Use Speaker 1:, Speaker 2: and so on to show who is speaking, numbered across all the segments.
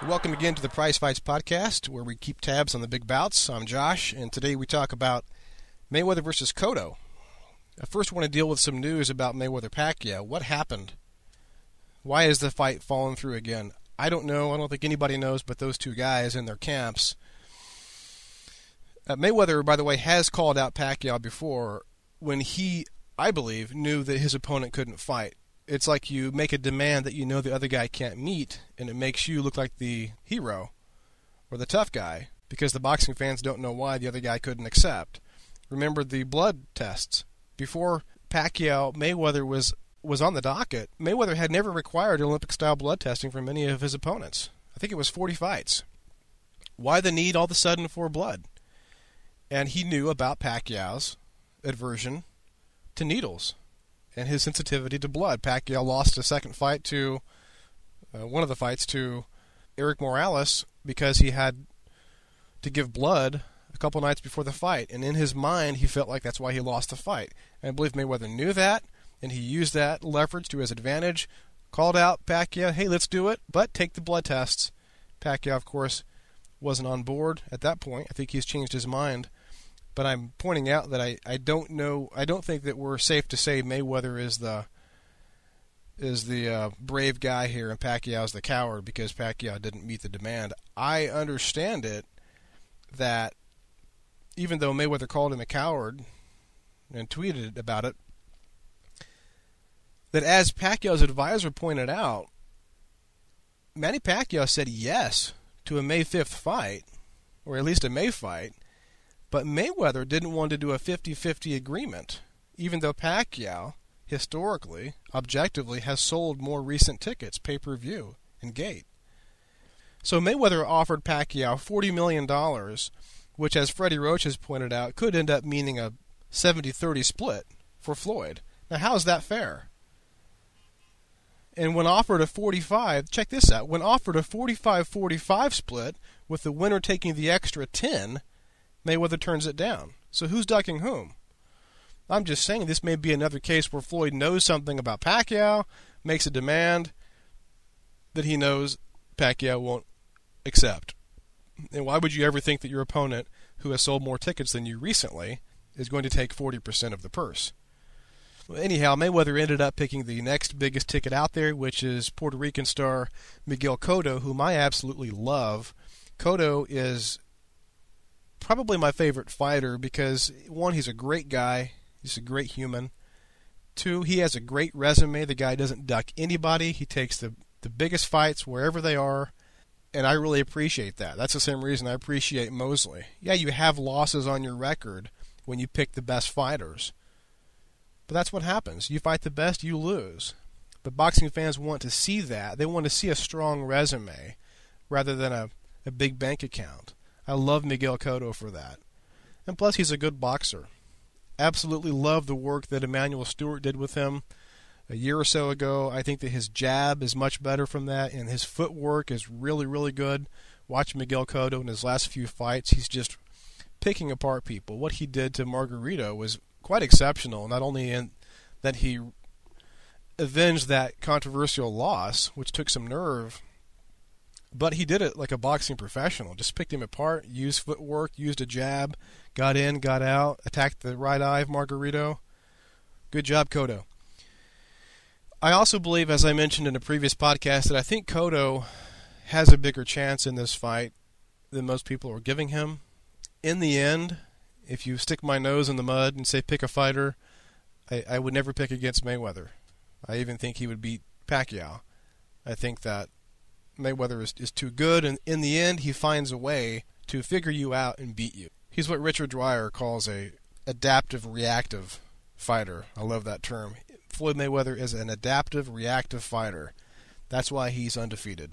Speaker 1: Welcome again to the Prizefights podcast, where we keep tabs on the big bouts. I'm Josh, and today we talk about Mayweather versus Cotto. I first want to deal with some news about Mayweather-Pacquiao. What happened? Why has the fight fallen through again? I don't know. I don't think anybody knows but those two guys in their camps. Mayweather, by the way, has called out Pacquiao before when he, I believe, knew that his opponent couldn't fight. It's like you make a demand that you know the other guy can't meet, and it makes you look like the hero or the tough guy because the boxing fans don't know why the other guy couldn't accept. Remember the blood tests. Before Pacquiao, Mayweather was on the docket. Mayweather had never required Olympic-style blood testing from any of his opponents. I think it was 40 fights. Why the need all of a sudden for blood? And he knew about Pacquiao's aversion to needles and his sensitivity to blood. Pacquiao lost a second fight to one of the fights to Eric Morales because he had to give blood a couple nights before the fight, and in his mind he felt like that's why he lost the fight. And I believe Mayweather knew that, and he used that leverage to his advantage, called out Pacquiao, hey, let's do it, but take the blood tests. Pacquiao, of course, wasn't on board at that point. I think he's changed his mind. But I'm pointing out that I don't know. I don't think that we're safe to say Mayweather is the brave guy here and Pacquiao's the coward because Pacquiao didn't meet the demand. I understand it that even though Mayweather called him a coward and tweeted about it, that as Pacquiao's advisor pointed out, Manny Pacquiao said yes to a May 5th fight, or at least a May fight. But Mayweather didn't want to do a 50-50 agreement, even though Pacquiao, historically, objectively, has sold more recent tickets, pay-per-view, and gate. So Mayweather offered Pacquiao $40 million, which, as Freddie Roach has pointed out, could end up meaning a 70-30 split for Floyd. Now, how is that fair? And when offered a 45, check this out, when offered a 45-45 split, with the winner taking the extra 10, Mayweather turns it down. So who's ducking whom? I'm just saying this may be another case where Floyd knows something about Pacquiao, makes a demand that he knows Pacquiao won't accept. And why would you ever think that your opponent, who has sold more tickets than you recently, is going to take 40% of the purse? Well, anyhow, Mayweather ended up picking the next biggest ticket out there, which is Puerto Rican star Miguel Cotto, whom I absolutely love. Cotto is probably my favorite fighter because, one, he's a great guy. He's a great human. Two, he has a great resume. The guy doesn't duck anybody. He takes the biggest fights wherever they are, and I really appreciate that. That's the same reason I appreciate Mosley. Yeah, you have losses on your record when you pick the best fighters, but that's what happens. You fight the best, you lose. But boxing fans want to see that. They want to see a strong resume rather than a big bank account. I love Miguel Cotto for that. And plus, he's a good boxer. Absolutely love the work that Emmanuel Stewart did with him a year or so ago. I think that his jab is much better from that, and his footwork is really, really good. Watch Miguel Cotto in his last few fights. He's just picking apart people. What he did to Margarito was quite exceptional, not only in that he avenged that controversial loss, which took some nerve, but he did it like a boxing professional. Just picked him apart, used footwork, used a jab, got in, got out, attacked the right eye of Margarito. Good job, Cotto. I also believe, as I mentioned in a previous podcast, that I think Cotto has a bigger chance in this fight than most people are giving him. In the end, if you stick my nose in the mud and say pick a fighter, I would never pick against Mayweather. I even think he would beat Pacquiao. I think that Mayweather is too good, and in the end, he finds a way to figure you out and beat you. He's what Richard Dwyer calls a adaptive reactive fighter. I love that term. Floyd Mayweather is an adaptive reactive fighter. That's why he's undefeated,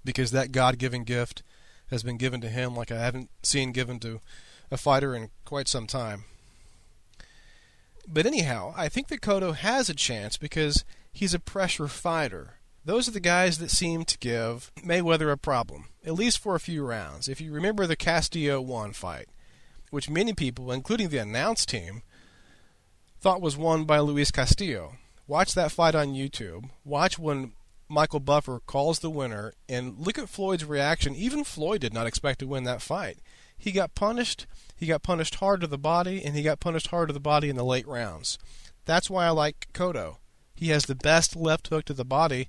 Speaker 1: because that God-given gift has been given to him like I haven't seen given to a fighter in quite some time. But anyhow, I think that Cotto has a chance because he's a pressure fighter. Those are the guys that seem to give Mayweather a problem, at least for a few rounds. If you remember the Castillo-Juan fight, which many people, including the announce team, thought was won by Luis Castillo. Watch that fight on YouTube. Watch when Michael Buffer calls the winner, and look at Floyd's reaction. Even Floyd did not expect to win that fight. He got punished. He got punished hard to the body, and he got punished hard to the body in the late rounds. That's why I like Cotto. He has the best left hook to the body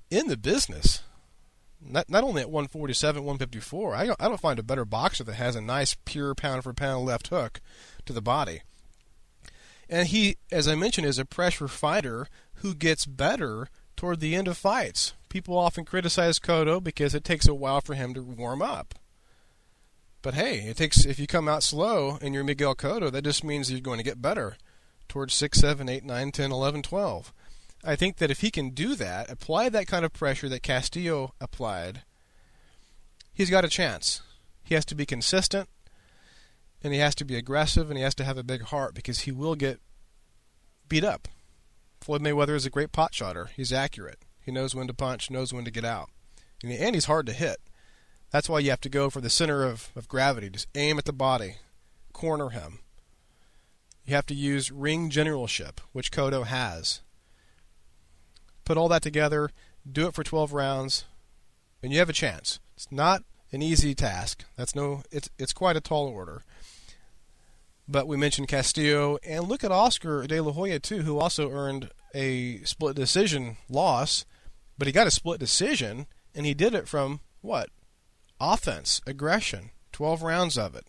Speaker 1: in the business. Not only at 147, 154. I don't find a better boxer that has a nice, pure pound-for-pound left hook to the body. And he, as I mentioned, is a pressure fighter who gets better toward the end of fights. People often criticize Cotto because it takes a while for him to warm up. But hey, if you come out slow and you're Miguel Cotto, that just means you're going to get better towards 6, 7, 8, 9, 10, 11, 12. I think that if he can do that, apply that kind of pressure that Castillo applied, he's got a chance. He has to be consistent, and he has to be aggressive, and he has to have a big heart because he will get beat up. Floyd Mayweather is a great pot shotter. He's accurate. He knows when to punch, knows when to get out. And he's hard to hit. That's why you have to go for the center of gravity. Just aim at the body. Corner him. You have to use ring generalship, which Cotto has. Put all that together, do it for 12 rounds, and you have a chance. It's not an easy task. It's quite a tall order. But we mentioned Castillo, and look at Oscar De La Hoya too, who also earned a split decision loss, but he got a split decision, and he did it from what? Offense, aggression, 12 rounds of it,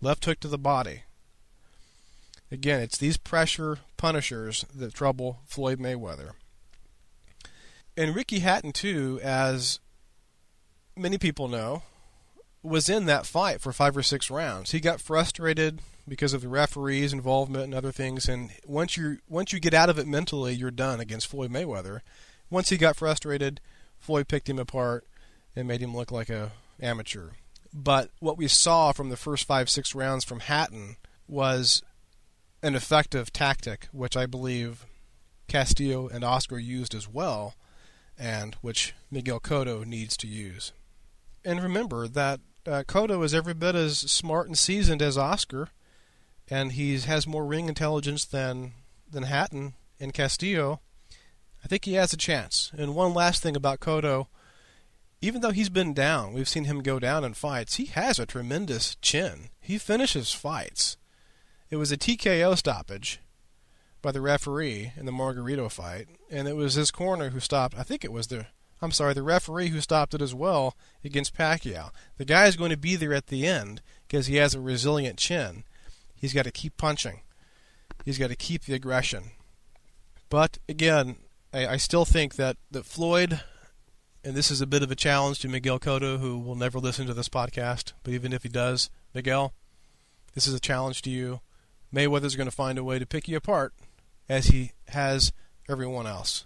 Speaker 1: left hook to the body. Again, it's these pressure punishers that trouble Floyd Mayweather. And Ricky Hatton, too, as many people know, was in that fight for 5 or 6 rounds. He got frustrated because of the referee's involvement and other things, and once you get out of it mentally, you're done against Floyd Mayweather. Once he got frustrated, Floyd picked him apart and made him look like an amateur. But what we saw from the first 5, 6 rounds from Hatton was an effective tactic, which I believe Castillo and Oscar used as well, and which Miguel Cotto needs to use. And remember that Cotto is every bit as smart and seasoned as Oscar, and he has more ring intelligence than Hatton and Castillo. I think he has a chance. And one last thing about Cotto, even though he's been down, we've seen him go down in fights, he has a tremendous chin. He finishes fights. It was a TKO stoppage by the referee in the Margarito fight, and it was his corner who stopped. I think it was the referee who stopped it as well against Pacquiao. The guy is going to be there at the end because he has a resilient chin. He's got to keep punching. He's got to keep the aggression. But again, I still think that Floyd, and this is a bit of a challenge to Miguel Cotto, who will never listen to this podcast, but even if he does, Miguel, this is a challenge to you. Mayweather's going to find a way to pick you apart, as he has everyone else.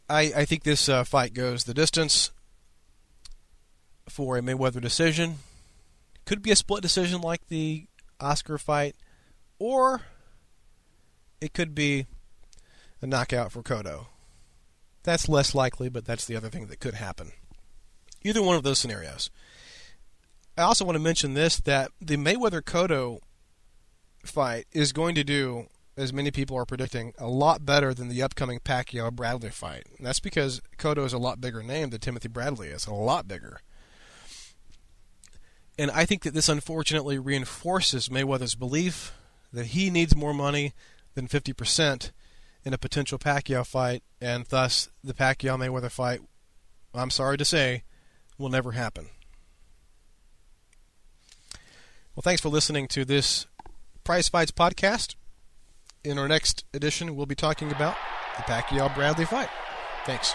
Speaker 1: I think this fight goes the distance for a Mayweather decision. Could be a split decision like the Oscar fight, or it could be a knockout for Cotto. That's less likely, but that's the other thing that could happen. Either one of those scenarios. I also want to mention this, that the Mayweather-Cotto fight is going to do, as many people are predicting, a lot better than the upcoming Pacquiao-Bradley fight. And that's because Cotto is a lot bigger name than Timothy Bradley is, a lot bigger. And I think that this unfortunately reinforces Mayweather's belief that he needs more money than 50% in a potential Pacquiao fight, and thus the Pacquiao-Mayweather fight, I'm sorry to say, will never happen. Well, thanks for listening to this Prizefights podcast. In our next edition, we'll be talking about the Pacquiao-Bradley fight. Thanks.